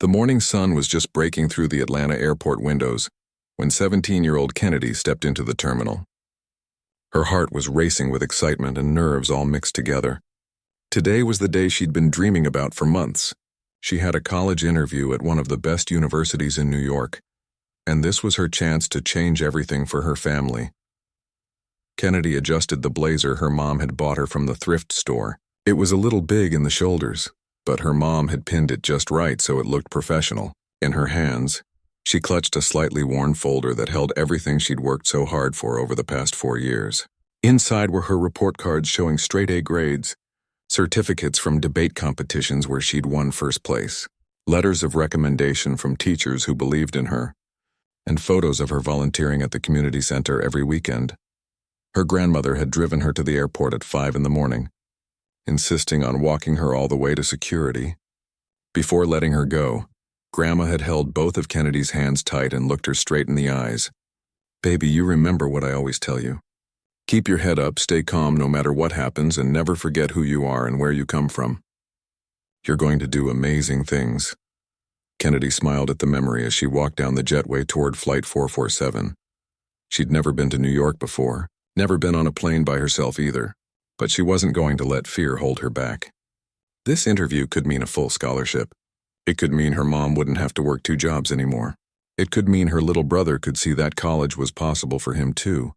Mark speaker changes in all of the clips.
Speaker 1: The morning sun was just breaking through the Atlanta airport windows when 17-year-old Kennedy stepped into the terminal. Her heart was racing with excitement and nerves all mixed together. Today was the day she'd been dreaming about for months. She had a college interview at one of the best universities in New York, and this was her chance to change everything for her family. Kennedy adjusted the blazer her mom had bought her from the thrift store. It was a little big in the shoulders, but her mom had pinned it just right so it looked professional. In her hands, she clutched a slightly worn folder that held everything she'd worked so hard for over the past 4 years. Inside were her report cards showing straight-A grades, certificates from debate competitions where she'd won first place, letters of recommendation from teachers who believed in her, and photos of her volunteering at the community center every weekend. Her grandmother had driven her to the airport at 5 in the morning, insisting on walking her all the way to security. Before letting her go, Grandma had held both of Kennedy's hands tight and looked her straight in the eyes. "Baby, you remember what I always tell you. Keep your head up, stay calm no matter what happens, and never forget who you are and where you come from. You're going to do amazing things." Kennedy smiled at the memory as she walked down the jetway toward Flight 447. She'd never been to New York before, never been on a plane by herself either, but she wasn't going to let fear hold her back. This interview could mean a full scholarship. It could mean her mom wouldn't have to work 2 jobs anymore. It could mean her little brother could see that college was possible for him too.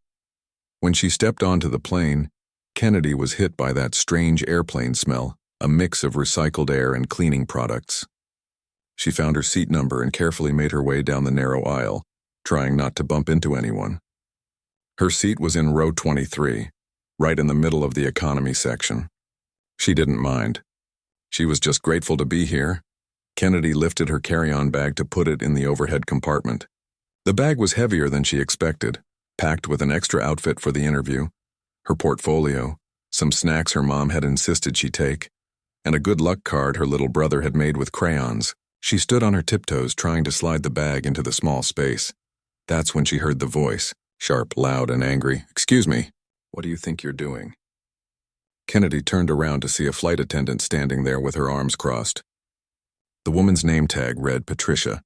Speaker 1: When she stepped onto the plane, Kennedy was hit by that strange airplane smell, a mix of recycled air and cleaning products. She found her seat number and carefully made her way down the narrow aisle, trying not to bump into anyone. Her seat was in row 23, right in the middle of the economy section. She didn't mind. She was just grateful to be here. Kennedy lifted her carry-on bag to put it in the overhead compartment. The bag was heavier than she expected, packed with an extra outfit for the interview, her portfolio, some snacks her mom had insisted she take, and a good luck card her little brother had made with crayons. She stood on her tiptoes trying to slide the bag into the small space. That's when she heard the voice, sharp, loud, and angry. "Excuse me, what do you think you're doing?" Kennedy turned around to see a flight attendant standing there with her arms crossed. The woman's name tag read Patricia.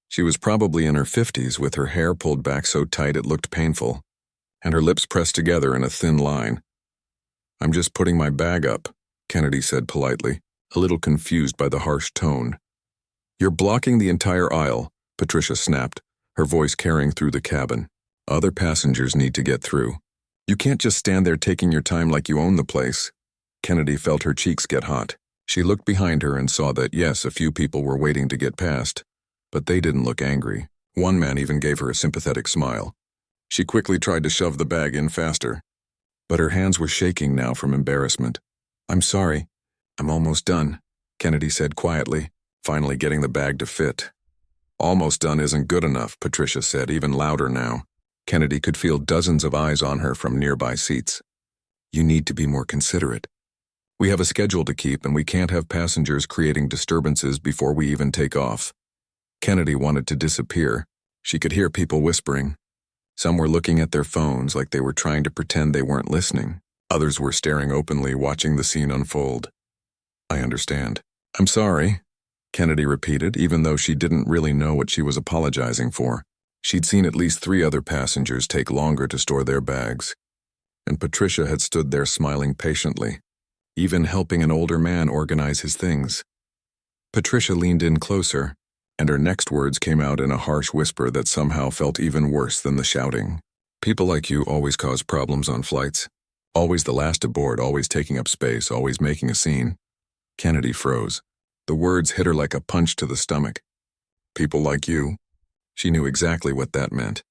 Speaker 1: She was probably in her 50s with her hair pulled back so tight it looked painful, and her lips pressed together in a thin line. "I'm just putting my bag up," Kennedy said politely, a little confused by the harsh tone. "You're blocking the entire aisle," Patricia snapped, her voice carrying through the cabin. "Other passengers need to get through. You can't just stand there taking your time like you own the place." Kennedy felt her cheeks get hot. She looked behind her and saw that, yes, a few people were waiting to get past, but they didn't look angry. One man even gave her a sympathetic smile. She quickly tried to shove the bag in faster, but her hands were shaking now from embarrassment. "I'm sorry. I'm almost done," Kennedy said quietly, finally getting the bag to fit. "Almost done isn't good enough," Patricia said, even louder now. Kennedy could feel dozens of eyes on her from nearby seats. "You need to be more considerate. We have a schedule to keep, and we can't have passengers creating disturbances before we even take off." Kennedy wanted to disappear. She could hear people whispering. Some were looking at their phones like they were trying to pretend they weren't listening. Others were staring openly, watching the scene unfold. "I understand. I'm sorry," Kennedy repeated, even though she didn't really know what she was apologizing for. She'd seen at least 3 other passengers take longer to store their bags, and Patricia had stood there smiling patiently, even helping an older man organize his things. Patricia leaned in closer, and her next words came out in a harsh whisper that somehow felt even worse than the shouting. "People like you always cause problems on flights. Always the last aboard, always taking up space, always making a scene." Kennedy froze. The words hit her like a punch to the stomach. "People like you." She knew exactly what that meant.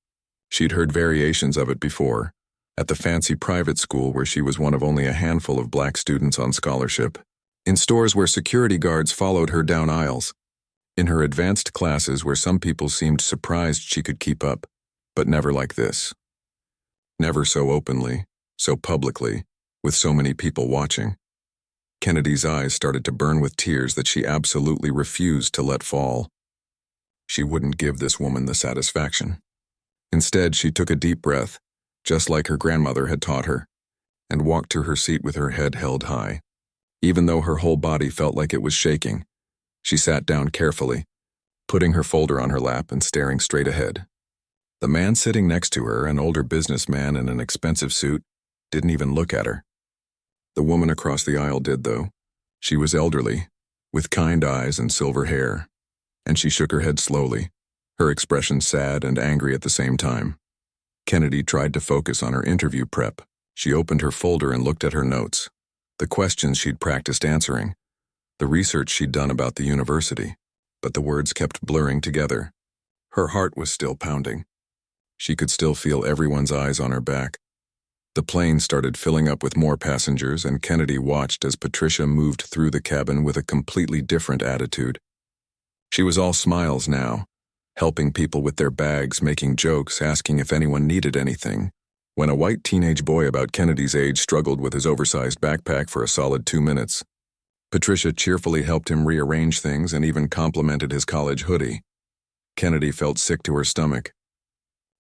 Speaker 1: She'd heard variations of it before, at the fancy private school where she was one of only a handful of black students on scholarship, in stores where security guards followed her down aisles, in her advanced classes where some people seemed surprised she could keep up, but never like this. Never so openly, so publicly, with so many people watching. Kennedy's eyes started to burn with tears that she absolutely refused to let fall. She wouldn't give this woman the satisfaction. Instead, she took a deep breath, just like her grandmother had taught her, and walked to her seat with her head held high. Even though her whole body felt like it was shaking, she sat down carefully, putting her folder on her lap and staring straight ahead. The man sitting next to her, an older businessman in an expensive suit, didn't even look at her. The woman across the aisle did, though. She was elderly, with kind eyes and silver hair, and she shook her head slowly, her expression sad and angry at the same time. Kennedy tried to focus on her interview prep. She opened her folder and looked at her notes, the questions she'd practiced answering, the research she'd done about the university, but the words kept blurring together. Her heart was still pounding. She could still feel everyone's eyes on her back. The plane started filling up with more passengers, and Kennedy watched as Patricia moved through the cabin with a completely different attitude. She was all smiles now, helping people with their bags, making jokes, asking if anyone needed anything, when a white teenage boy about Kennedy's age struggled with his oversized backpack for a solid 2 minutes. Patricia cheerfully helped him rearrange things and even complimented his college hoodie. Kennedy felt sick to her stomach.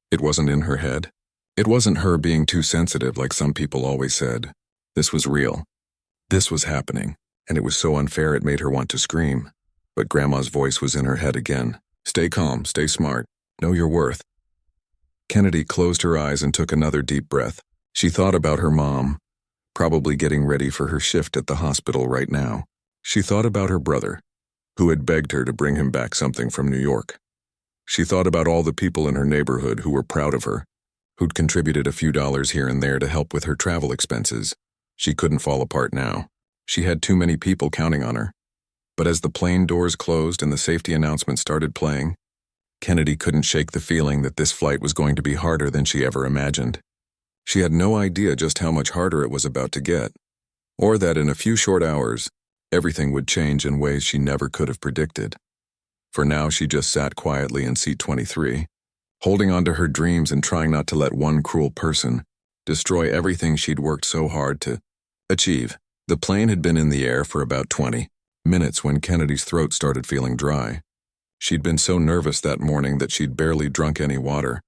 Speaker 1: It wasn't in her head. It wasn't her being too sensitive like some people always said. This was real. This was happening, and it was so unfair it made her want to scream. But Grandma's voice was in her head again. Stay calm, stay smart, know your worth. Kennedy closed her eyes and took another deep breath. She thought about her mom, probably getting ready for her shift at the hospital right now. She thought about her brother, who had begged her to bring him back something from New York. She thought about all the people in her neighborhood who were proud of her, who'd contributed a few dollars here and there to help with her travel expenses. She couldn't fall apart now. She had too many people counting on her. But as the plane doors closed and the safety announcement started playing, Kennedy couldn't shake the feeling that this flight was going to be harder than she ever imagined. She had no idea just how much harder it was about to get, or that in a few short hours, everything would change in ways she never could have predicted. For now, she just sat quietly in seat 23, holding on to her dreams and trying not to let one cruel person destroy everything she'd worked so hard to achieve. The plane had been in the air for about 20 minutes when Kennedy's throat started feeling dry. She'd been so nervous that morning that she'd barely drunk any water,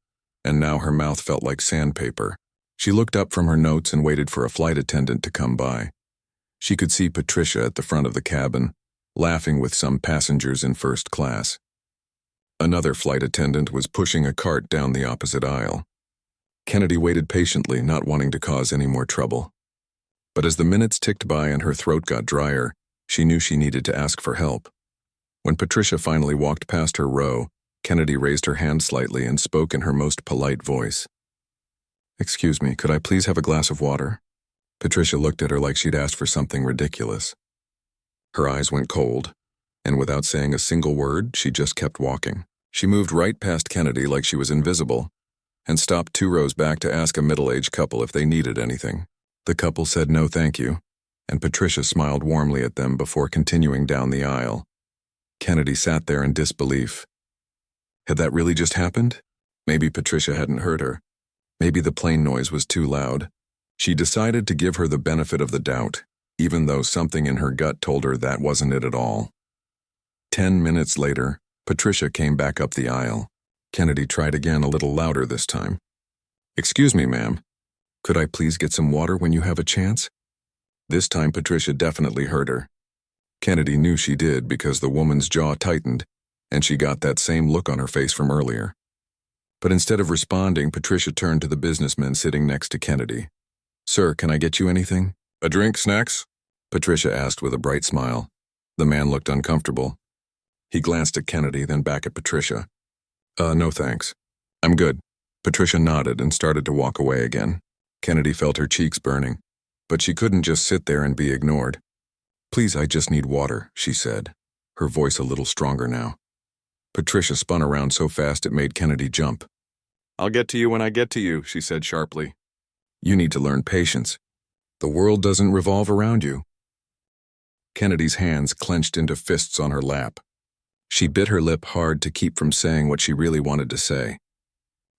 Speaker 1: and now her mouth felt like sandpaper. She looked up from her notes and waited for a flight attendant to come by. She could see Patricia at the front of the cabin, laughing with some passengers in first class. Another flight attendant was pushing a cart down the opposite aisle. Kennedy waited patiently, not wanting to cause any more trouble. But as the minutes ticked by and her throat got drier, she knew she needed to ask for help. When Patricia finally walked past her row, Kennedy raised her hand slightly and spoke in her most polite voice. "Excuse me, could I please have a glass of water?" Patricia looked at her like she'd asked for something ridiculous. Her eyes went cold, and without saying a single word, she just kept walking. She moved right past Kennedy like she was invisible, and stopped 2 rows back to ask a middle-aged couple if they needed anything. The couple said no thank you, and Patricia smiled warmly at them before continuing down the aisle. Kennedy sat there in disbelief. Had that really just happened? Maybe Patricia hadn't heard her. Maybe the plane noise was too loud. She decided to give her the benefit of the doubt, even though something in her gut told her that wasn't it at all. 10 minutes later, Patricia came back up the aisle. Kennedy tried again, a little louder this time. "Excuse me, ma'am. Could I please get some water when you have a chance?" This time Patricia definitely heard her. Kennedy knew she did because the woman's jaw tightened, and she got that same look on her face from earlier. But instead of responding, Patricia turned to the businessman sitting next to Kennedy. "Sir, can I get you anything? A drink, snacks?" Patricia asked with a bright smile. The man looked uncomfortable. He glanced at Kennedy, then back at Patricia. No thanks. I'm good." Patricia nodded and started to walk away again. Kennedy felt her cheeks burning, but she couldn't just sit there and be ignored. "Please, I just need water," she said, her voice a little stronger now. Patricia spun around so fast it made Kennedy jump. "I'll get to you when I get to you," she said sharply. "You need to learn patience. The world doesn't revolve around you." Kennedy's hands clenched into fists on her lap. She bit her lip hard to keep from saying what she really wanted to say.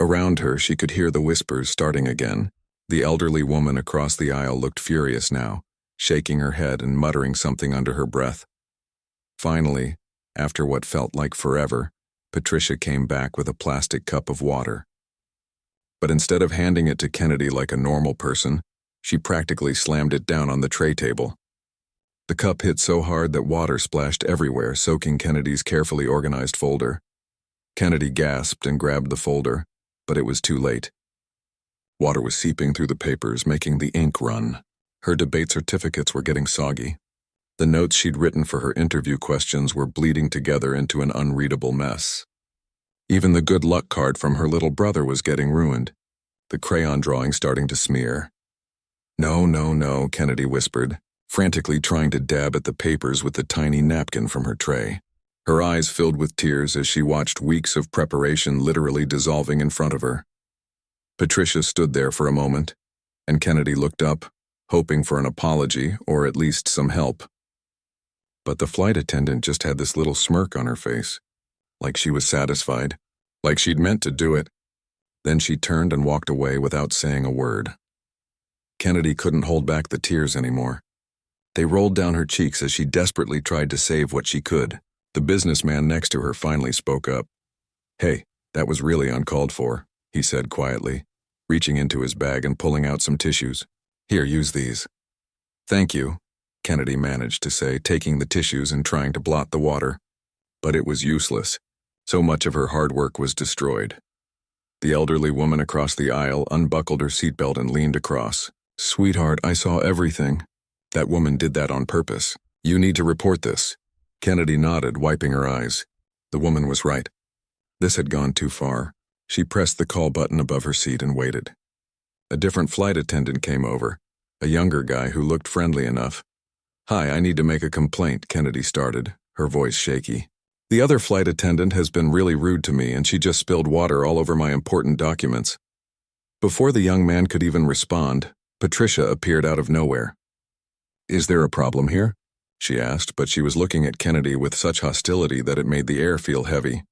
Speaker 1: Around her, she could hear the whispers starting again. The elderly woman across the aisle looked furious now, shaking her head and muttering something under her breath. Finally, after what felt like forever, Patricia came back with a plastic cup of water. But instead of handing it to Kennedy like a normal person, she practically slammed it down on the tray table. The cup hit so hard that water splashed everywhere, soaking Kennedy's carefully organized folder. Kennedy gasped and grabbed the folder, but it was too late. Water was seeping through the papers, making the ink run. Her debate certificates were getting soggy. The notes she'd written for her interview questions were bleeding together into an unreadable mess. Even the good luck card from her little brother was getting ruined, the crayon drawing starting to smear. "No, no, no," Kennedy whispered, frantically trying to dab at the papers with the tiny napkin from her tray. Her eyes filled with tears as she watched weeks of preparation literally dissolving in front of her. Patricia stood there for a moment, and Kennedy looked up, hoping for an apology or at least some help. But the flight attendant just had this little smirk on her face, like she was satisfied, like she'd meant to do it. Then she turned and walked away without saying a word. Kennedy couldn't hold back the tears anymore. They rolled down her cheeks as she desperately tried to save what she could. The businessman next to her finally spoke up. "Hey, that was really uncalled for," he said quietly, reaching into his bag and pulling out some tissues. "Here, use these." "Thank you," Kennedy managed to say, taking the tissues and trying to blot the water. But it was useless. So much of her hard work was destroyed. The elderly woman across the aisle unbuckled her seatbelt and leaned across. "Sweetheart, I saw everything. That woman did that on purpose. You need to report this." Kennedy nodded, wiping her eyes. The woman was right. This had gone too far. She pressed the call button above her seat and waited. A different flight attendant came over, a younger guy who looked friendly enough. "Hi, I need to make a complaint," Kennedy started, her voice shaky. "The other flight attendant has been really rude to me, and she just spilled water all over my important documents." Before the young man could even respond, Patricia appeared out of nowhere. "Is there a problem here?" she asked, but she was looking at Kennedy with such hostility that it made the air feel heavy.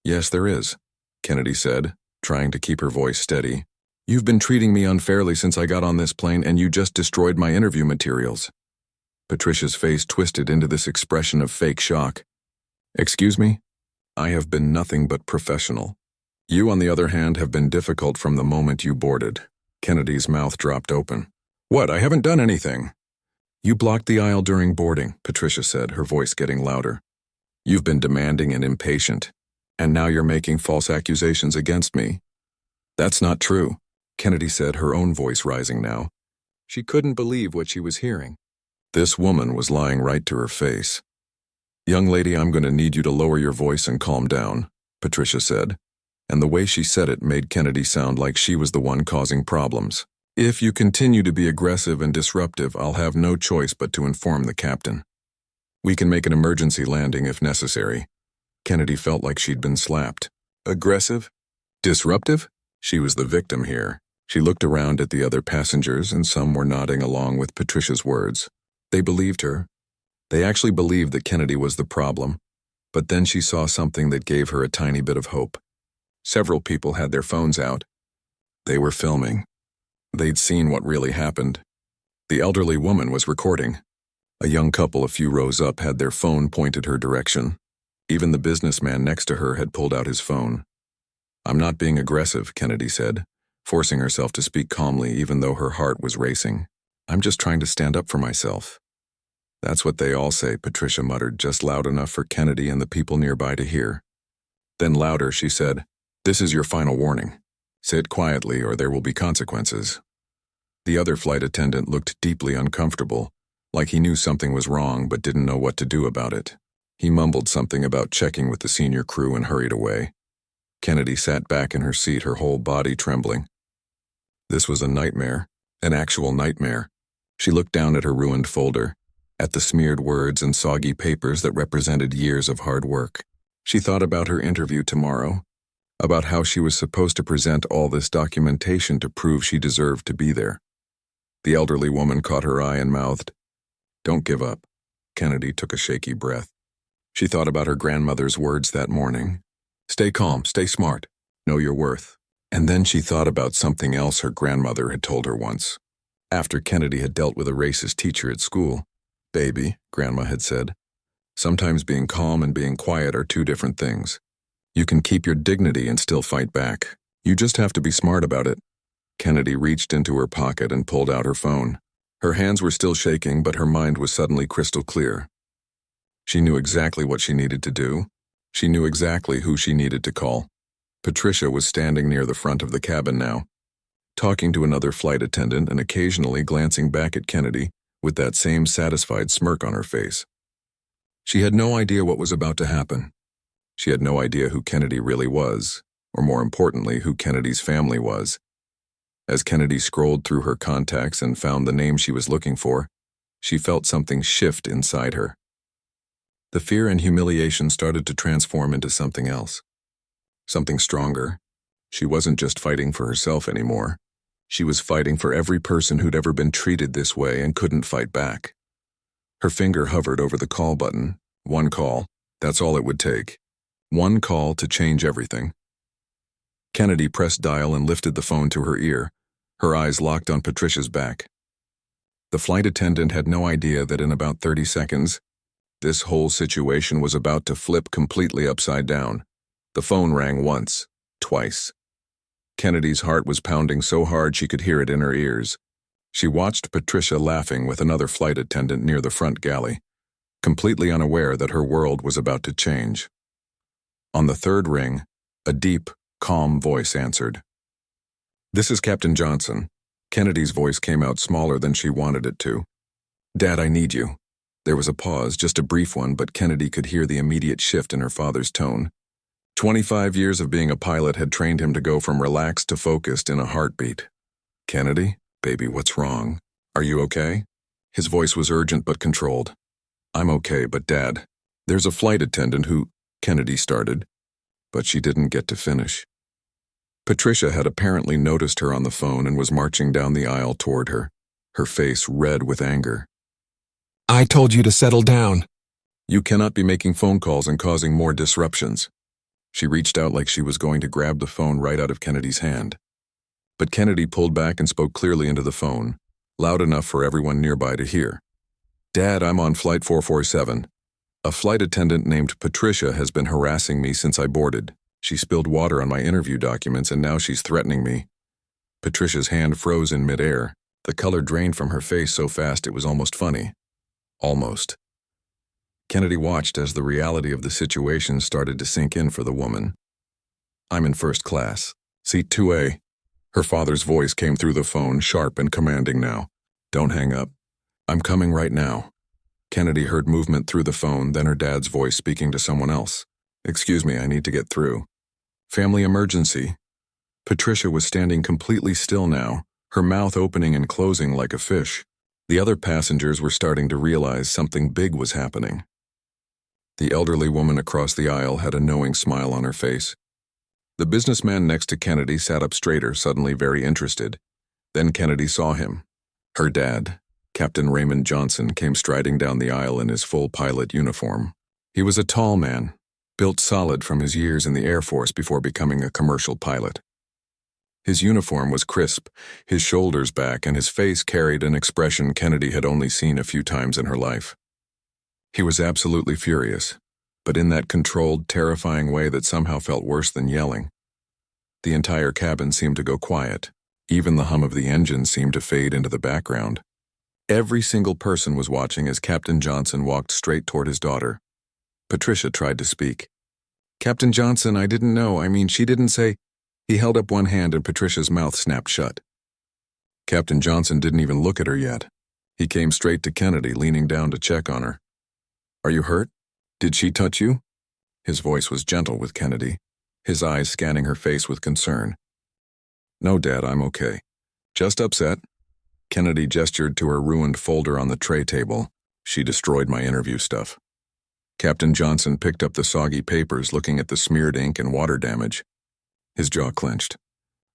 Speaker 1: "Yes, there is," Kennedy said, trying to keep her voice steady. "You've been treating me unfairly since I got on this plane, and you just destroyed my interview materials." Patricia's face twisted into this expression of fake shock. "Excuse me? I have been nothing but professional. You, on the other hand, have been difficult from the moment you boarded." Kennedy's mouth dropped open. "What? I haven't done anything." "You blocked the aisle during boarding," Patricia said, her voice getting louder. "You've been demanding and impatient, and now you're making false accusations against me." "That's not true," Kennedy said, her own voice rising now. She couldn't believe what she was hearing. This woman was lying right to her face. "Young lady, I'm going to need you to lower your voice and calm down," Patricia said, and the way she said it made Kennedy sound like she was the one causing problems. "If you continue to be aggressive and disruptive, I'll have no choice but to inform the captain. We can make an emergency landing if necessary." Kennedy felt like she'd been slapped. Aggressive? Disruptive? She was the victim here. She looked around at the other passengers, and some were nodding along with Patricia's words. They believed her. They actually believed that Kennedy was the problem. But then she saw something that gave her a tiny bit of hope. Several people had their phones out. They were filming. They'd seen what really happened. The elderly woman was recording. A young couple a few rows up had their phone pointed her direction. Even the businessman next to her had pulled out his phone. "I'm not being aggressive," Kennedy said, forcing herself to speak calmly even though her heart was racing. "I'm just trying to stand up for myself." "That's what they all say," Patricia muttered, just loud enough for Kennedy and the people nearby to hear. Then louder, she said, "This is your final warning. Say it quietly or there will be consequences." The other flight attendant looked deeply uncomfortable, like he knew something was wrong but didn't know what to do about it. He mumbled something about checking with the senior crew and hurried away. Kennedy sat back in her seat, her whole body trembling. This was a nightmare, an actual nightmare. She looked down at her ruined folder, at the smeared words and soggy papers that represented years of hard work. She thought about her interview tomorrow, about how she was supposed to present all this documentation to prove she deserved to be there. The elderly woman caught her eye and mouthed, "Don't give up." Kennedy took a shaky breath. She thought about her grandmother's words that morning. "Stay calm, stay smart, know your worth." And then she thought about something else her grandmother had told her once. After Kennedy had dealt with a racist teacher at school, "Baby," Grandma had said, "sometimes being calm and being quiet are two different things. You can keep your dignity and still fight back. You just have to be smart about it." Kennedy reached into her pocket and pulled out her phone. Her hands were still shaking, but her mind was suddenly crystal clear. She knew exactly what she needed to do. She knew exactly who she needed to call. Patricia was standing near the front of the cabin now, talking to another flight attendant and occasionally glancing back at Kennedy with that same satisfied smirk on her face. She had no idea what was about to happen. She had no idea who Kennedy really was, or more importantly, who Kennedy's family was. As Kennedy scrolled through her contacts and found the name she was looking for, she felt something shift inside her. The fear and humiliation started to transform into something else. Something stronger. She wasn't just fighting for herself anymore. She was fighting for every person who'd ever been treated this way and couldn't fight back. Her finger hovered over the call button. One call. That's all it would take. One call to change everything. Kennedy pressed dial and lifted the phone to her ear, her eyes locked on Patricia's back. The flight attendant had no idea that in about 30 seconds, this whole situation was about to flip completely upside down. The phone rang once, twice. Kennedy's heart was pounding so hard she could hear it in her ears. She watched Patricia laughing with another flight attendant near the front galley, completely unaware that her world was about to change. On the third ring, a deep, calm voice answered. "This is Captain Johnson." Kennedy's voice came out smaller than she wanted it to. "Dad, I need you." There was a pause, just a brief one, but Kennedy could hear the immediate shift in her father's tone. 25 years of being a pilot had trained him to go from relaxed to focused in a heartbeat. "Kennedy, baby, what's wrong? Are you okay?" His voice was urgent but controlled. "I'm okay, but Dad, there's a flight attendant who—" Kennedy started, but she didn't get to finish. Patricia had apparently noticed her on the phone and was marching down the aisle toward her, her face red with anger.
Speaker 2: "I told you to settle down."
Speaker 1: "You cannot be making phone calls and causing more disruptions." She reached out like she was going to grab the phone right out of Kennedy's hand. But Kennedy pulled back and spoke clearly into the phone, loud enough for everyone nearby to hear. "Dad, I'm on flight 447. A flight attendant named Patricia has been harassing me since I boarded. She spilled water on my interview documents and now she's threatening me." Patricia's hand froze in midair. The color drained from her face so fast it was almost funny. Almost. Kennedy watched as the reality of the situation started to sink in for the woman. "I'm in first class. Seat 2A. Her father's voice came through the phone, sharp and commanding now. "Don't hang up. I'm coming right now." Kennedy heard movement through the phone, then her dad's voice speaking to someone else. "Excuse me, I need to get through." "Family emergency." Patricia was standing completely still now, her mouth opening and closing like a fish. The other passengers were starting to realize something big was happening. The elderly woman across the aisle had a knowing smile on her face. The businessman next to Kennedy sat up straighter, suddenly very interested. Then Kennedy saw him. Her dad, Captain Raymond Johnson, came striding down the aisle in his full pilot uniform. He was a tall man, built solid from his years in the Air Force before becoming a commercial pilot. His uniform was crisp, his shoulders back, and his face carried an expression Kennedy had only seen a few times in her life. He was absolutely furious, but in that controlled, terrifying way that somehow felt worse than yelling. The entire cabin seemed to go quiet. Even the hum of the engine seemed to fade into the background. Every single person was watching as Captain Johnson walked straight toward his daughter. Patricia tried to speak. "Captain Johnson, I didn't know. She didn't say—" He held up one hand and Patricia's mouth snapped shut. Captain Johnson didn't even look at her yet. He came straight to Kennedy, leaning down to check on her. "Are you hurt? Did she touch you?" His voice was gentle with Kennedy, his eyes scanning her face with concern. "No, Dad, I'm okay. Just upset." Kennedy gestured to her ruined folder on the tray table. "She destroyed my interview stuff." Captain Johnson picked up the soggy papers, looking at the smeared ink and water damage. His jaw clenched.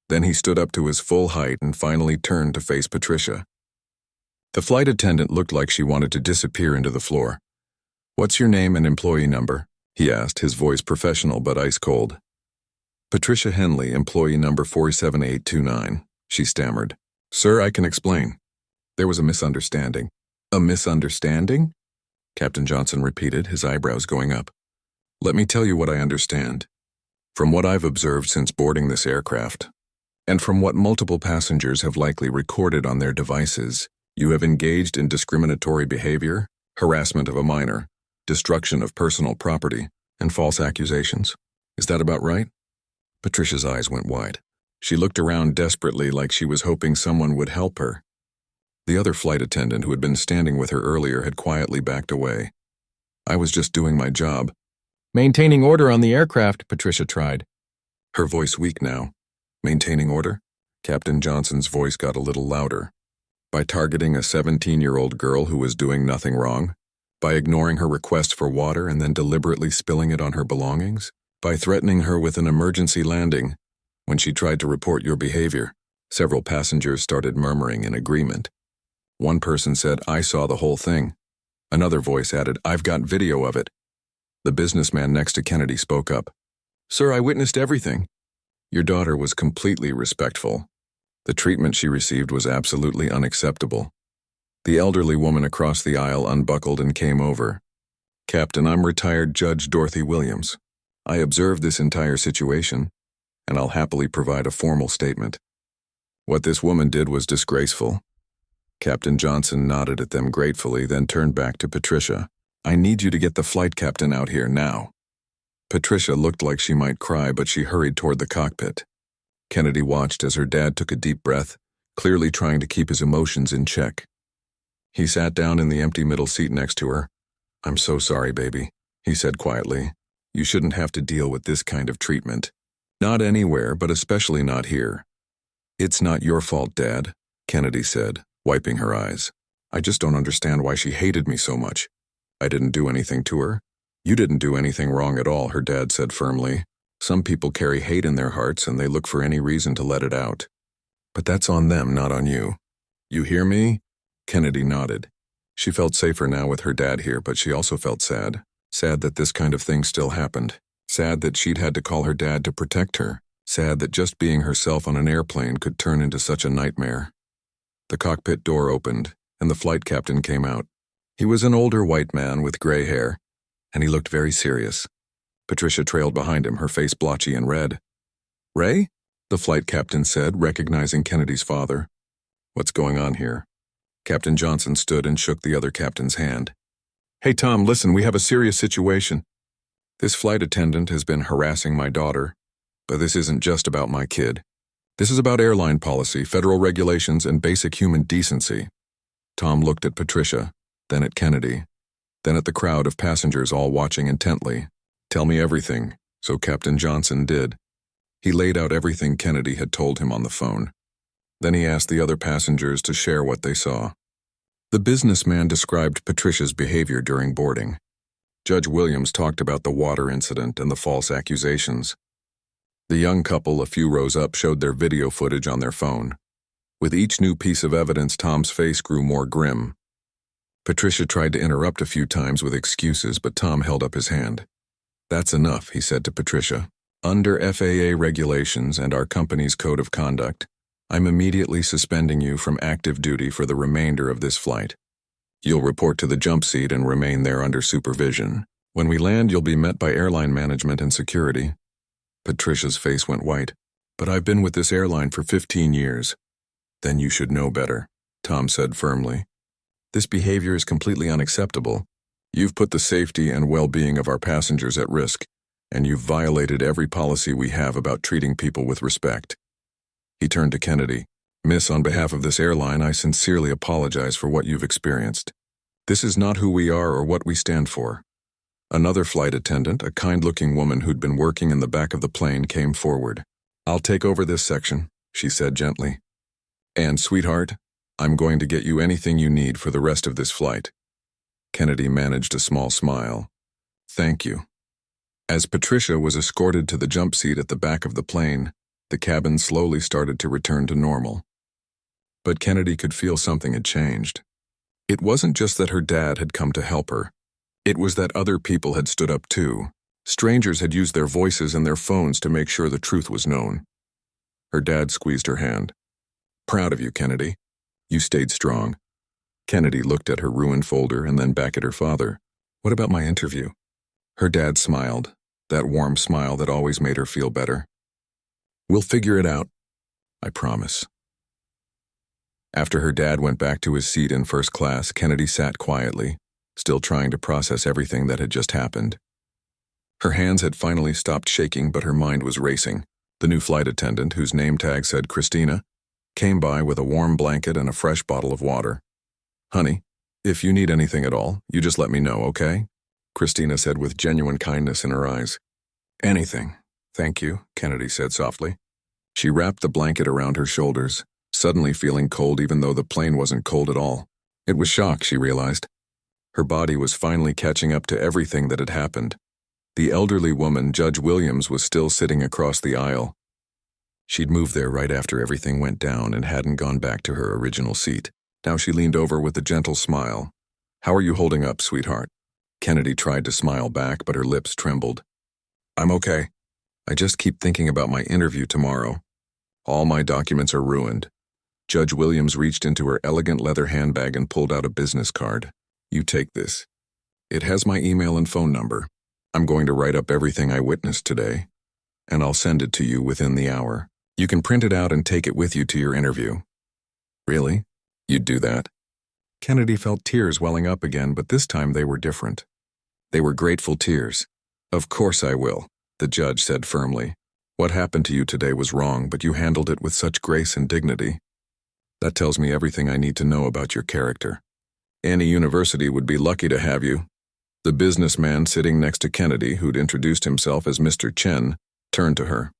Speaker 1: Then he stood up to his full height and finally turned to face Patricia. The flight attendant looked like she wanted to disappear into the floor. "What's your name and employee number?" he asked, his voice professional but ice cold. "Patricia Henley, employee number 47829, she stammered. "Sir, I can explain. There was a misunderstanding." "A misunderstanding?" Captain Johnson repeated, his eyebrows going up. "Let me tell you what I understand. From what I've observed since boarding this aircraft, and from what multiple passengers have likely recorded on their devices, You have engaged in discriminatory behavior, harassment of a minor, destruction of personal property, and false accusations. Is that about right?" Patricia's eyes went wide. She looked around desperately like she was hoping someone would help her. The other flight attendant who had been standing with her earlier had quietly backed away. "I was just doing my job."
Speaker 2: Maintaining order on the aircraft, Patricia tried.
Speaker 1: Her voice weak now. "Maintaining order?" Captain Johnson's voice got a little louder. "By targeting a 17-year-old girl who was doing nothing wrong? By ignoring her request for water and then deliberately spilling it on her belongings? By threatening her with an emergency landing? When she tried to report your behavior, several passengers started murmuring in agreement. One person said, 'I saw the whole thing.' Another voice added, 'I've got video of it.' The businessman next to Kennedy spoke up. 'Sir, I witnessed everything.' Your daughter was completely respectful. The treatment she received was absolutely unacceptable." The elderly woman across the aisle unbuckled and came over. "Captain, I'm retired Judge Dorothy Williams. I observed this entire situation, and I'll happily provide a formal statement. What this woman did was disgraceful." Captain Johnson nodded at them gratefully, then turned back to Patricia. "I need you to get the flight captain out here now." Patricia looked like she might cry, but she hurried toward the cockpit. Kennedy watched as her dad took a deep breath, clearly trying to keep his emotions in check. He sat down in the empty middle seat next to her. "I'm so sorry, baby," he said quietly. "You shouldn't have to deal with this kind of treatment. Not anywhere, but especially not here." "It's not your fault, Dad," Kennedy said, wiping her eyes. "I just don't understand why she hated me so much. I didn't do anything to her." "You didn't do anything wrong at all," her dad said firmly. "Some people carry hate in their hearts and they look for any reason to let it out. But that's on them, not on you. You hear me?" Kennedy nodded. She felt safer now with her dad here, but she also felt sad. Sad that this kind of thing still happened. Sad that she'd had to call her dad to protect her. Sad that just being herself on an airplane could turn into such a nightmare. The cockpit door opened, and the flight captain came out. He was an older white man with gray hair, and he looked very serious. Patricia trailed behind him, her face blotchy and red. "Ray?" the flight captain said, recognizing Kennedy's father. "What's going on here?" Captain Johnson stood and shook the other captain's hand. "Hey, Tom, listen, we have a serious situation. This flight attendant has been harassing my daughter, but this isn't just about my kid. This is about airline policy, federal regulations, and basic human decency." Tom looked at Patricia, then at Kennedy, then at the crowd of passengers all watching intently. "Tell me everything," so Captain Johnson did. He laid out everything Kennedy had told him on the phone. Then he asked the other passengers to share what they saw. The businessman described Patricia's behavior during boarding. Judge Williams talked about the water incident and the false accusations. The young couple a few rows up showed their video footage on their phone. With each new piece of evidence, Tom's face grew more grim. Patricia tried to interrupt a few times with excuses, but Tom held up his hand. "That's enough," he said to Patricia. "Under FAA regulations and our company's code of conduct, I'm immediately suspending you from active duty for the remainder of this flight. You'll report to the jump seat and remain there under supervision. When we land, you'll be met by airline management and security." Patricia's face went white. "But I've been with this airline for 15 years. "Then you should know better," Tom said firmly. "This behavior is completely unacceptable. You've put the safety and well-being of our passengers at risk, and you've violated every policy we have about treating people with respect." He turned to Kennedy. "Miss, on behalf of this airline, I sincerely apologize for what you've experienced. This is not who we are or what we stand for." Another flight attendant, a kind-looking woman who'd been working in the back of the plane, came forward. "I'll take over this section," she said gently. "And, sweetheart, I'm going to get you anything you need for the rest of this flight." Kennedy managed a small smile. "Thank you." As Patricia was escorted to the jump seat at the back of the plane, the cabin slowly started to return to normal. But Kennedy could feel something had changed. It wasn't just that her dad had come to help her. It was that other people had stood up too. Strangers had used their voices and their phones to make sure the truth was known. Her dad squeezed her hand. "Proud of you, Kennedy. You stayed strong." Kennedy looked at her ruined folder and then back at her father. "What about my interview?" Her dad smiled, that warm smile that always made her feel better. "We'll figure it out. I promise." After her dad went back to his seat in first class, Kennedy sat quietly, still trying to process everything that had just happened. Her hands had finally stopped shaking, but her mind was racing. The new flight attendant, whose name tag said Christina, came by with a warm blanket and a fresh bottle of water. "Honey, if you need anything at all, you just let me know, okay?" Christina said with genuine kindness in her eyes. "Anything. Thank you," Kennedy said softly. She wrapped the blanket around her shoulders, suddenly feeling cold even though the plane wasn't cold at all. It was shock, she realized. Her body was finally catching up to everything that had happened. The elderly woman, Judge Williams, was still sitting across the aisle. She'd moved there right after everything went down and hadn't gone back to her original seat. Now she leaned over with a gentle smile. "How are you holding up, sweetheart?" Kennedy tried to smile back, but her lips trembled. "I'm okay. I just keep thinking about my interview tomorrow. All my documents are ruined." Judge Williams reached into her elegant leather handbag and pulled out a business card. "You take this. It has my email and phone number. I'm going to write up everything I witnessed today, and I'll send it to you within the hour. You can print it out and take it with you to your interview." "Really? You'd do that?" Kennedy felt tears welling up again, but this time they were different. They were grateful tears. "Of course I will," the judge said firmly. "What happened to you today was wrong, but you handled it with such grace and dignity. That tells me everything I need to know about your character. Any university would be lucky to have you." The businessman sitting next to Kennedy, who'd introduced himself as Mr. Chen, turned to her.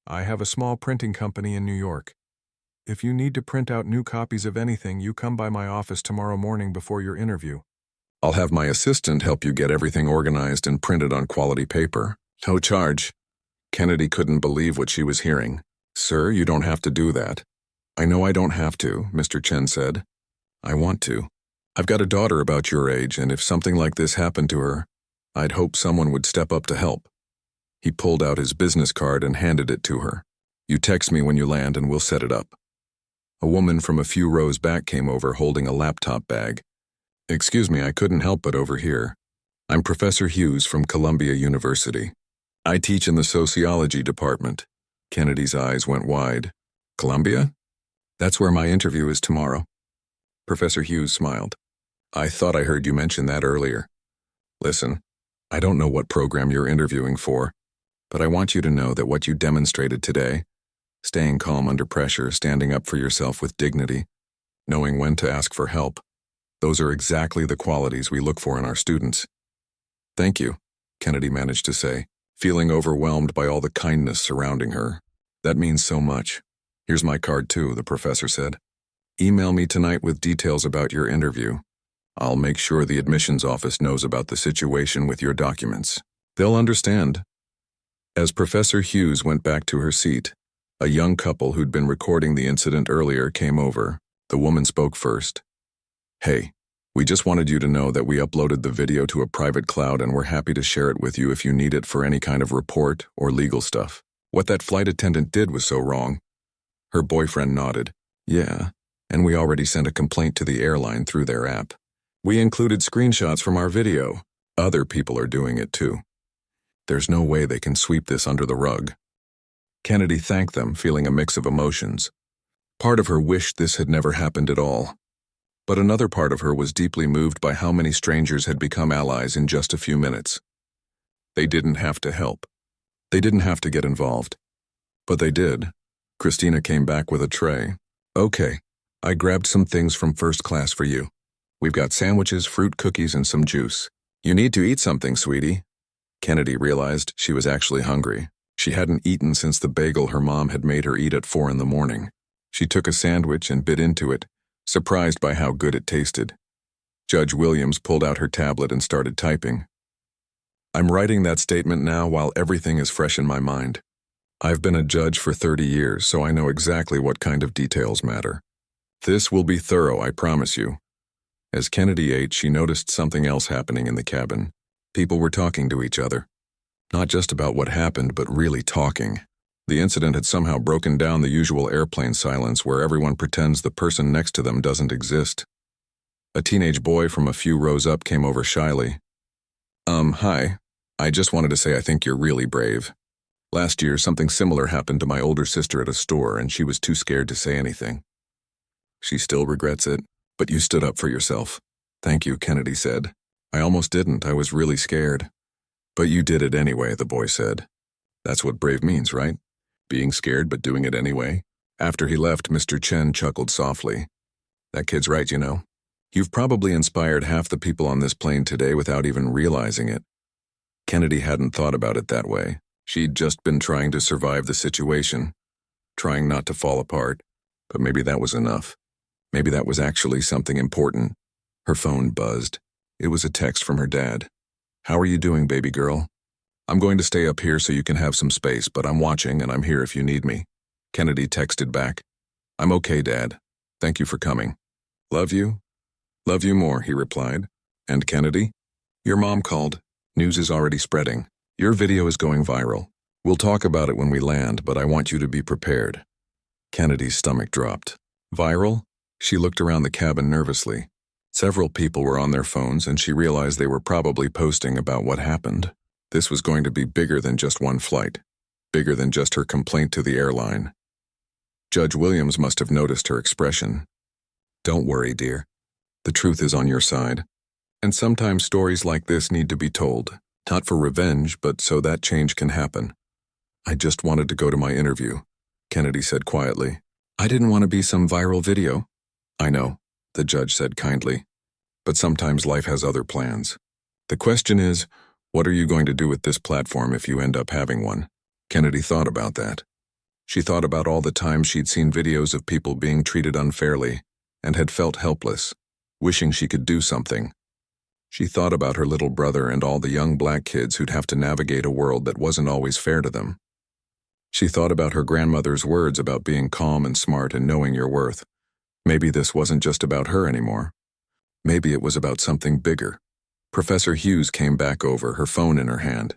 Speaker 1: "I have a small printing company in New York. If you need to print out new copies of anything, you come by my office tomorrow morning before your interview. I'll have my assistant help you get everything organized and printed on quality paper. No charge." Kennedy couldn't believe what she was hearing. "Sir, you don't have to do that." "I know I don't have to," Mr. Chen said. "I want to. I've got a daughter about your age, and if something like this happened to her, I'd hope someone would step up to help." He pulled out his business card and handed it to her. "You text me when you land and we'll set it up." A woman from a few rows back came over holding a laptop bag. "Excuse me, I couldn't help but overhear. I'm Professor Hughes from Columbia University. I teach in the sociology department." Kennedy's eyes went wide. "Columbia? That's where my interview is tomorrow." Professor Hughes smiled. "I thought I heard you mention that earlier. Listen, I don't know what program you're interviewing for, but I want you to know that what you demonstrated today, staying calm under pressure, standing up for yourself with dignity, knowing when to ask for help, those are exactly the qualities we look for in our students." "Thank you," Kennedy managed to say, feeling overwhelmed by all the kindness surrounding her. "That means so much. Here's my card too," the professor said. "Email me tonight with details about your interview. I'll make sure the admissions office knows about the situation with your documents. They'll understand." As Professor Hughes went back to her seat, a young couple who'd been recording the incident earlier came over. The woman spoke first. "Hey, we just wanted you to know that we uploaded the video to a private cloud and we're happy to share it with you if you need it for any kind of report or legal stuff. What that flight attendant did was so wrong." Her boyfriend nodded. "Yeah, and we already sent a complaint to the airline through their app. We included screenshots from our video. Other people are doing it too. There's no way they can sweep this under the rug." Kennedy thanked them, feeling a mix of emotions. Part of her wished this had never happened at all. But another part of her was deeply moved by how many strangers had become allies in just a few minutes. They didn't have to help. They didn't have to get involved. But they did. Christina came back with a tray. "Okay, I grabbed some things from first class for you. We've got sandwiches, fruit cookies, and some juice. You need to eat something, sweetie." Kennedy realized she was actually hungry. She hadn't eaten since the bagel her mom had made her eat at 4 in the morning. She took a sandwich and bit into it, surprised by how good it tasted. Judge Williams pulled out her tablet and started typing. "I'm writing that statement now while everything is fresh in my mind. I've been a judge for 30 years, so I know exactly what kind of details matter. This will be thorough, I promise you." As Kennedy ate, she noticed something else happening in the cabin. People were talking to each other. Not just about what happened, but really talking. The incident had somehow broken down the usual airplane silence where everyone pretends the person next to them doesn't exist. A teenage boy from a few rows up came over shyly. Hi. I just wanted to say I think you're really brave. Last year, something similar happened to my older sister at a store, and she was too scared to say anything." She still regrets it, but you stood up for yourself. Thank you, Kennedy said. I almost didn't. I was really scared. But you did it anyway, the boy said. That's what brave means, right? Being scared but doing it anyway. After he left, Mr. Chen chuckled softly. That kid's right, you know. You've probably inspired half the people on this plane today without even realizing it. Kennedy hadn't thought about it that way. She'd just been trying to survive the situation, trying not to fall apart, but maybe that was enough. Maybe that was actually something important. Her phone buzzed. It was a text from her dad. How are you doing, baby girl? I'm going to stay up here so you can have some space, but I'm watching and I'm here if you need me. Kennedy texted back. I'm okay, Dad. Thank you for coming. Love you? Love you more, he replied. And Kennedy? Your mom called. News is already spreading. Your video is going viral. We'll talk about it when we land, but I want you to be prepared. Kennedy's stomach dropped. Viral? She looked around the cabin nervously. Several people were on their phones, and she realized they were probably posting about what happened. This was going to be bigger than just one flight, bigger than just her complaint to the airline. Judge Williams must have noticed her expression. Don't worry, dear. The truth is on your side. And sometimes stories like this need to be told, not for revenge, but so that change can happen. I just wanted to go to my interview, Kennedy said quietly. I didn't want to be some viral video. I know, the judge said kindly. But sometimes life has other plans. The question is, what are you going to do with this platform if you end up having one? Kennedy thought about that. She thought about all the times she'd seen videos of people being treated unfairly and had felt helpless, wishing she could do something. She thought about her little brother and all the young black kids who'd have to navigate a world that wasn't always fair to them. She thought about her grandmother's words about being calm and smart and knowing your worth. Maybe this wasn't just about her anymore. Maybe it was about something bigger. Professor Hughes came back over, her phone in her hand.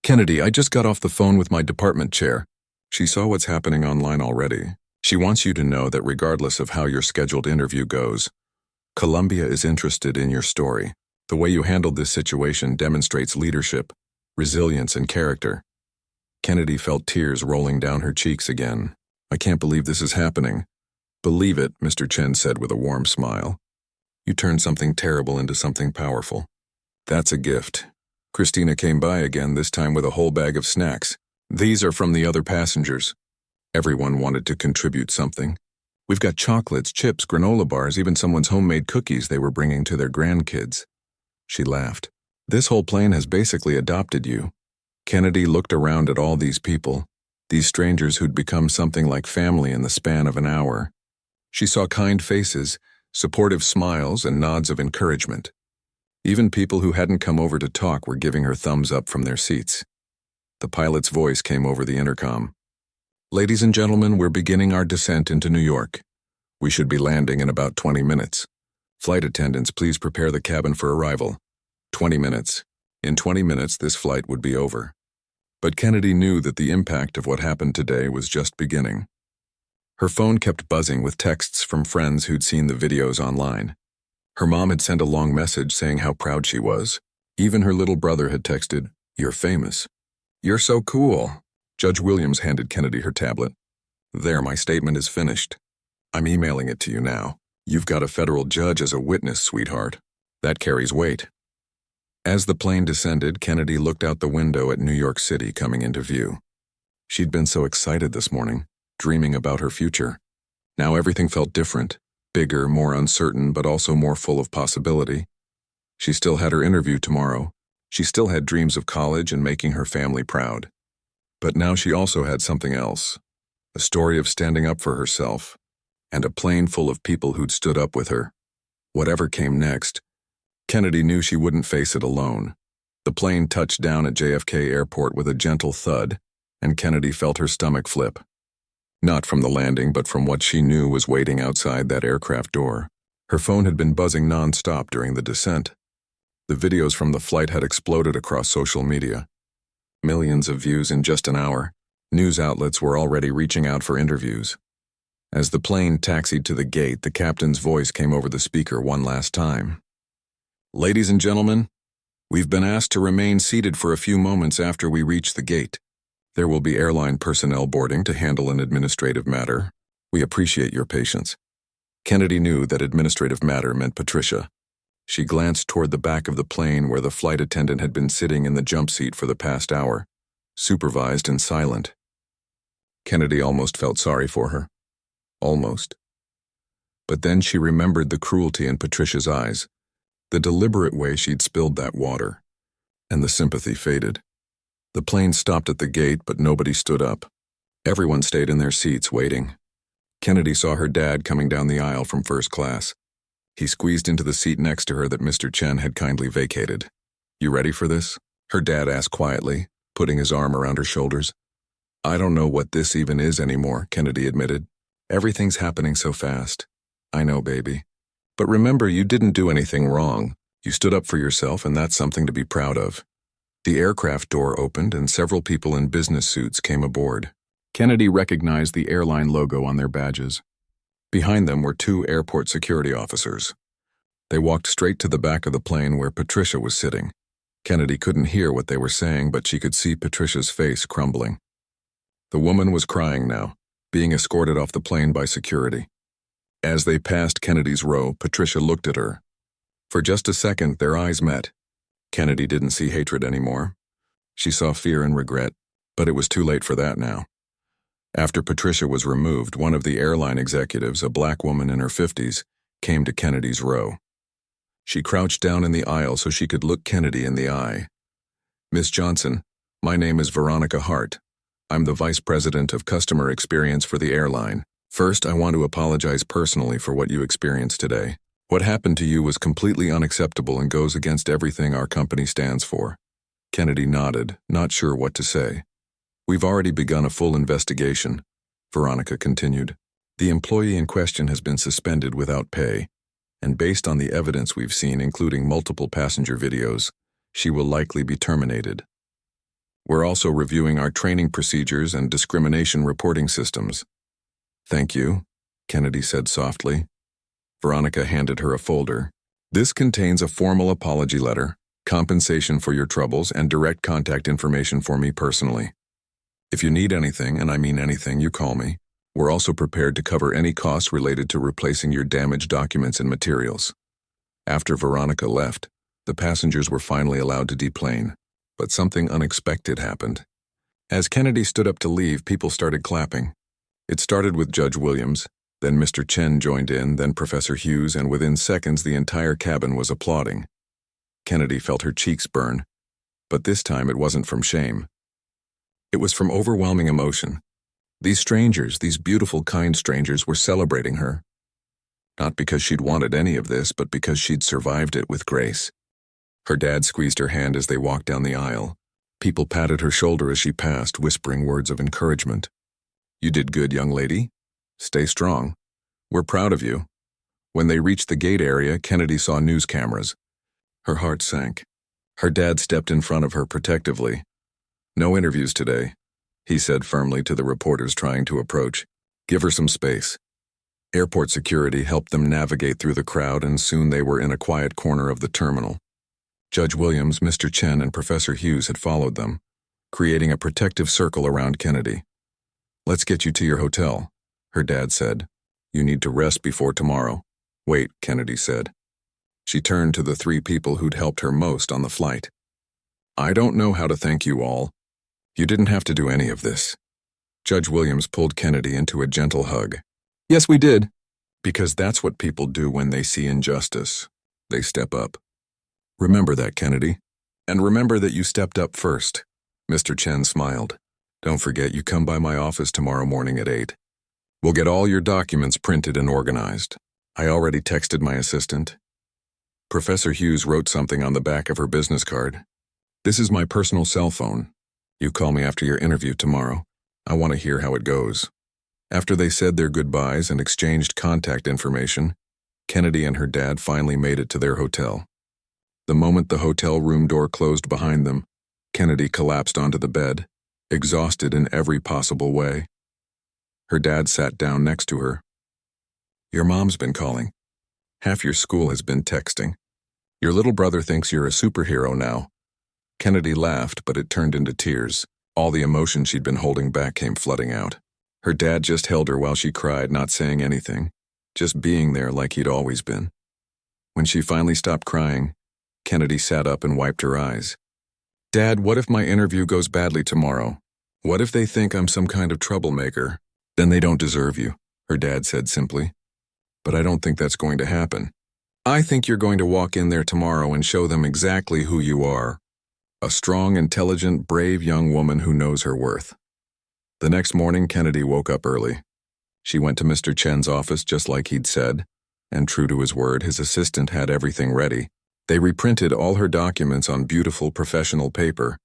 Speaker 1: Kennedy, I just got off the phone with my department chair. She saw what's happening online already. She wants you to know that regardless of how your scheduled interview goes, Columbia is interested in your story. The way you handled this situation demonstrates leadership, resilience, and character. Kennedy felt tears rolling down her cheeks again. I can't believe this is happening. Believe it, Mr. Chen said with a warm smile. You turned something terrible into something powerful. That's a gift. Christina came by again, this time with a whole bag of snacks. These are from the other passengers. Everyone wanted to contribute something. We've got chocolates, chips, granola bars, even someone's homemade cookies they were bringing to their grandkids. She laughed. This whole plane has basically adopted you. Kennedy looked around at all these people, these strangers who'd become something like family in the span of an hour. She saw kind faces, supportive smiles, and nods of encouragement. Even people who hadn't come over to talk were giving her thumbs up from their seats. The pilot's voice came over the intercom. Ladies and gentlemen, we're beginning our descent into New York. We should be landing in about 20 minutes. Flight attendants, please prepare the cabin for arrival. 20 minutes. In 20 minutes, this flight would be over. But Kennedy knew that the impact of what happened today was just beginning. Her phone kept buzzing with texts from friends who'd seen the videos online. Her mom had sent a long message saying how proud she was. Even her little brother had texted, "You're famous." "You're so cool." Judge Williams handed Kennedy her tablet. "There, my statement is finished. I'm emailing it to you now. You've got a federal judge as a witness, sweetheart. That carries weight." As the plane descended, Kennedy looked out the window at New York City coming into view. She'd been so excited this morning, dreaming about her future. Now everything felt different, bigger, more uncertain, but also more full of possibility. She still had her interview tomorrow. She still had dreams of college and making her family proud. But now she also had something else, a story of standing up for herself, and a plane full of people who'd stood up with her. Whatever came next, Kennedy knew she wouldn't face it alone. The plane touched down at JFK Airport with a gentle thud, and Kennedy felt her stomach flip. Not from the landing, but from what she knew was waiting outside that aircraft door. Her phone had been buzzing non-stop during the descent. The videos from the flight had exploded across social media. Millions of views in just an hour. News outlets were already reaching out for interviews. As the plane taxied to the gate, the captain's voice came over the speaker one last time. "Ladies and gentlemen, we've been asked to remain seated for a few moments after we reach the gate. There will be airline personnel boarding to handle an administrative matter. We appreciate your patience." Kennedy knew that administrative matter meant Patricia. She glanced toward the back of the plane where the flight attendant had been sitting in the jump seat for the past hour, supervised and silent. Kennedy almost felt sorry for her. Almost. But then she remembered the cruelty in Patricia's eyes, the deliberate way she'd spilled that water, and the sympathy faded. The plane stopped at the gate, but nobody stood up. Everyone stayed in their seats, waiting. Kennedy saw her dad coming down the aisle from first class. He squeezed into the seat next to her that Mr. Chen had kindly vacated. "You ready for this?" her dad asked quietly, putting his arm around her shoulders. "I don't know what this even is anymore," Kennedy admitted. "Everything's happening so fast." "I know, baby. But remember, you didn't do anything wrong. You stood up for yourself, and that's something to be proud of." The aircraft door opened, and several people in business suits came aboard. Kennedy recognized the airline logo on their badges. Behind them were two airport security officers. They walked straight to the back of the plane where Patricia was sitting. Kennedy couldn't hear what they were saying, but she could see Patricia's face crumbling. The woman was crying now, being escorted off the plane by security. As they passed Kennedy's row, Patricia looked at her. For just a second, their eyes met. Kennedy didn't see hatred anymore. She saw fear and regret, but it was too late for that now. After Patricia was removed, one of the airline executives, a black woman in her 50s, came to Kennedy's row. She crouched down in the aisle so she could look Kennedy in the eye. "Miss Johnson, my name is Veronica Hart. I'm the Vice President of Customer Experience for the airline. First, I want to apologize personally for what you experienced today. What happened to you was completely unacceptable and goes against everything our company stands for." Kennedy nodded, not sure what to say. "We've already begun a full investigation," Veronica continued. "The employee in question has been suspended without pay, and based on the evidence we've seen, including multiple passenger videos, she will likely be terminated. We're also reviewing our training procedures and discrimination reporting systems." "Thank you," Kennedy said softly. Veronica handed her a folder. "This contains a formal apology letter, compensation for your troubles, and direct contact information for me personally. If you need anything, and I mean anything, you call me. We're also prepared to cover any costs related to replacing your damaged documents and materials." After Veronica left, the passengers were finally allowed to deplane, but something unexpected happened. As Kennedy stood up to leave, people started clapping. It started with Judge Williams, then Mr. Chen joined in, then Professor Hughes, and within seconds the entire cabin was applauding. Kennedy felt her cheeks burn, but this time it wasn't from shame. It was from overwhelming emotion. These strangers, these beautiful, kind strangers, were celebrating her. Not because she'd wanted any of this, but because she'd survived it with grace. Her dad squeezed her hand as they walked down the aisle. People patted her shoulder as she passed, whispering words of encouragement. "You did good, young lady. Stay strong. We're proud of you." When they reached the gate area, Kennedy saw news cameras. Her heart sank. Her dad stepped in front of her protectively. "No interviews today," he said firmly to the reporters trying to approach. "Give her some space." Airport security helped them navigate through the crowd, and soon they were in a quiet corner of the terminal. Judge Williams, Mr. Chen, and Professor Hughes had followed them, creating a protective circle around Kennedy. "Let's get you to your hotel," her dad said. "You need to rest before tomorrow." "Wait," Kennedy said. She turned to the three people who'd helped her most on the flight. "I don't know how to thank you all. You didn't have to do any of this." Judge Williams pulled Kennedy into a gentle hug. "Yes, we did. Because that's what people do when they see injustice. They step up. Remember that, Kennedy. And remember that you stepped up first." Mr. Chen smiled. "Don't forget you come by my office tomorrow morning at 8. We'll get all your documents printed and organized. I already texted my assistant." Professor Hughes wrote something on the back of her business card. "This is my personal cell phone. You call me after your interview tomorrow. I want to hear how it goes." After they said their goodbyes and exchanged contact information, Kennedy and her dad finally made it to their hotel. The moment the hotel room door closed behind them, Kennedy collapsed onto the bed, exhausted in every possible way. Her dad sat down next to her. "Your mom's been calling. Half your school has been texting. Your little brother thinks you're a superhero now." Kennedy laughed, but it turned into tears. All the emotion she'd been holding back came flooding out. Her dad just held her while she cried, not saying anything. just being there like he'd always been. When she finally stopped crying, Kennedy sat up and wiped her eyes. "Dad, what if my interview goes badly tomorrow? What if they think I'm some kind of troublemaker? Then they don't deserve you," her dad said simply. "But I don't think that's going to happen. I think you're going to walk in there tomorrow and show them exactly who you are. A strong, intelligent, brave young woman who knows her worth." The next morning, Kennedy woke up early. She went to Mr. Chen's office just like he'd said, and true to his word, his assistant had everything ready. They reprinted all her documents on beautiful professional paper.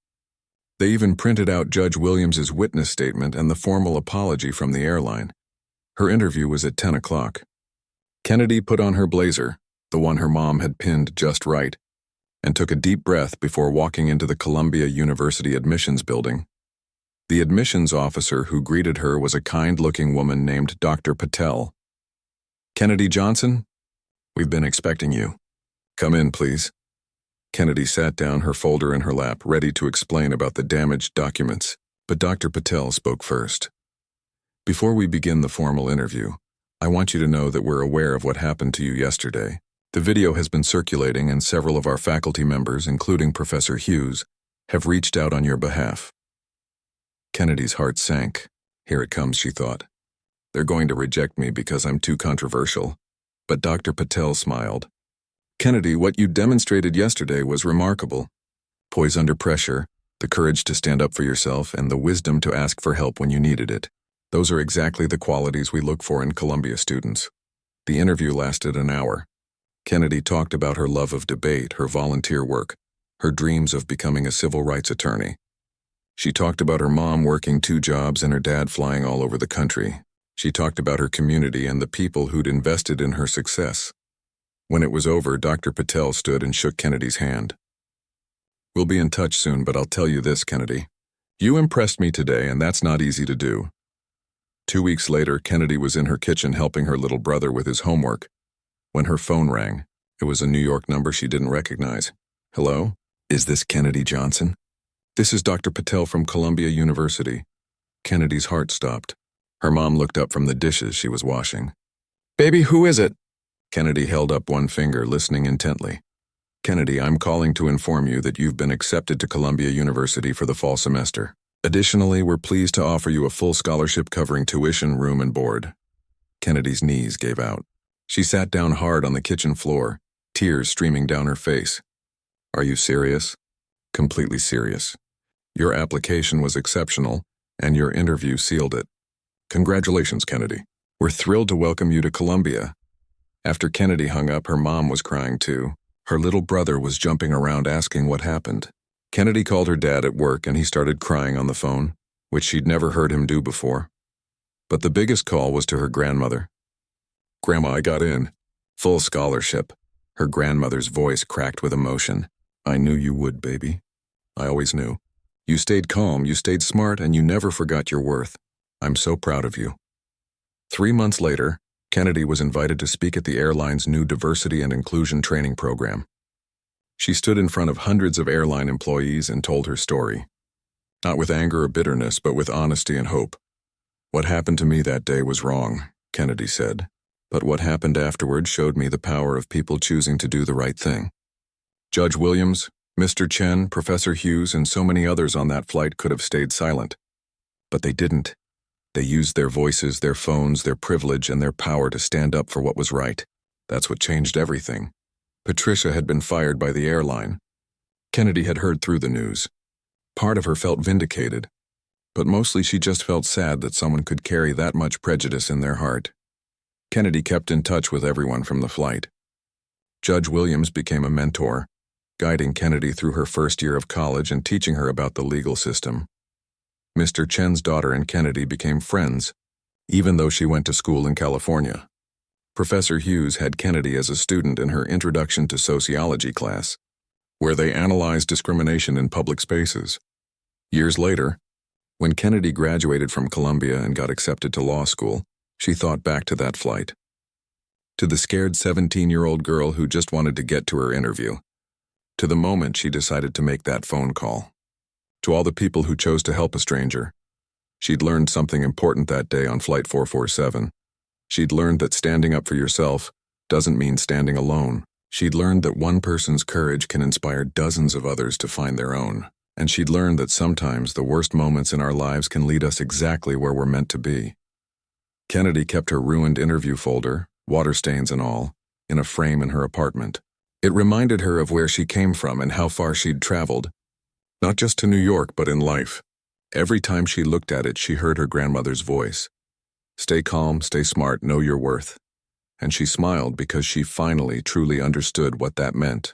Speaker 1: They even printed out Judge Williams's witness statement and the formal apology from the airline. Her interview was at 10 o'clock. Kennedy put on her blazer, the one her mom had pinned just right, and took a deep breath before walking into the Columbia University admissions building. The admissions officer who greeted her was a kind-looking woman named Dr. Patel. "Kennedy Johnson? We've been expecting you. Come in, please." Kennedy sat down, her folder in her lap, ready to explain about the damaged documents, but Dr. Patel spoke first. "Before we begin the formal interview, I want you to know that we're aware of what happened to you yesterday. The video has been circulating and several of our faculty members, including Professor Hughes, have reached out on your behalf." Kennedy's heart sank. Here it comes, she thought. They're going to reject me because I'm too controversial. But Dr. Patel smiled. "Kennedy, what you demonstrated yesterday was remarkable. Poise under pressure, the courage to stand up for yourself, and the wisdom to ask for help when you needed it. Those are exactly the qualities we look for in Columbia students." The interview lasted an hour. Kennedy talked about her love of debate, her volunteer work, her dreams of becoming a civil rights attorney. She talked about her mom working 2 jobs and her dad flying all over the country. She talked about her community and the people who'd invested in her success. When it was over, Dr. Patel stood and shook Kennedy's hand. "We'll be in touch soon, but I'll tell you this, Kennedy. You impressed me today, and that's not easy to do." 2 weeks later, Kennedy was in her kitchen helping her little brother with his homework. When her phone rang, it was a New York number she didn't recognize. "Hello? Is this Kennedy Johnson?" "This is Dr. Patel from Columbia University." Kennedy's heart stopped. Her mom looked up from the dishes she was washing. "Baby, who is it?" Kennedy held up one finger, listening intently. "Kennedy, I'm calling to inform you that you've been accepted to Columbia University for the fall semester. Additionally, we're pleased to offer you a full scholarship covering tuition, room, and board." Kennedy's knees gave out. She sat down hard on the kitchen floor, tears streaming down her face. "Are you serious?" "Completely serious. Your application was exceptional, and your interview sealed it. Congratulations, Kennedy. We're thrilled to welcome you to Columbia." After Kennedy hung up, her mom was crying too. Her little brother was jumping around asking what happened. Kennedy called her dad at work and he started crying on the phone, which she'd never heard him do before. But the biggest call was to her grandmother. "Grandma, I got in. Full scholarship." Her grandmother's voice cracked with emotion. "I knew you would, baby. I always knew. You stayed calm, you stayed smart, and you never forgot your worth. I'm so proud of you." 3 months later, Kennedy was invited to speak at the airline's new diversity and inclusion training program. She stood in front of hundreds of airline employees and told her story. Not with anger or bitterness, but with honesty and hope. "What happened to me that day was wrong," Kennedy said. "But what happened afterward showed me the power of people choosing to do the right thing. Judge Williams, Mr. Chen, Professor Hughes, and so many others on that flight could have stayed silent. But they didn't. They used their voices, their phones, their privilege, and their power to stand up for what was right. That's what changed everything." Patricia had been fired by the airline. Kennedy had heard through the news. Part of her felt vindicated, but mostly she just felt sad that someone could carry that much prejudice in their heart. Kennedy kept in touch with everyone from the flight. Judge Williams became a mentor, guiding Kennedy through her first year of college and teaching her about the legal system. Mr. Chen's daughter and Kennedy became friends, even though she went to school in California. Professor Hughes had Kennedy as a student in her Introduction to Sociology class, where they analyzed discrimination in public spaces. Years later, when Kennedy graduated from Columbia and got accepted to law school, she thought back to that flight. To the scared 17-year-old girl who just wanted to get to her interview. To the moment she decided to make that phone call. To all the people who chose to help a stranger. She'd learned something important that day on Flight 447. She'd learned that standing up for yourself doesn't mean standing alone. She'd learned that one person's courage can inspire dozens of others to find their own. And she'd learned that sometimes the worst moments in our lives can lead us exactly where we're meant to be. Kennedy kept her ruined interview folder, water stains and all, in a frame in her apartment. It reminded her of where she came from and how far she'd traveled, not just to New York, but in life. Every time she looked at it, she heard her grandmother's voice. Stay calm, stay smart, know your worth. And she smiled because she finally truly understood what that meant.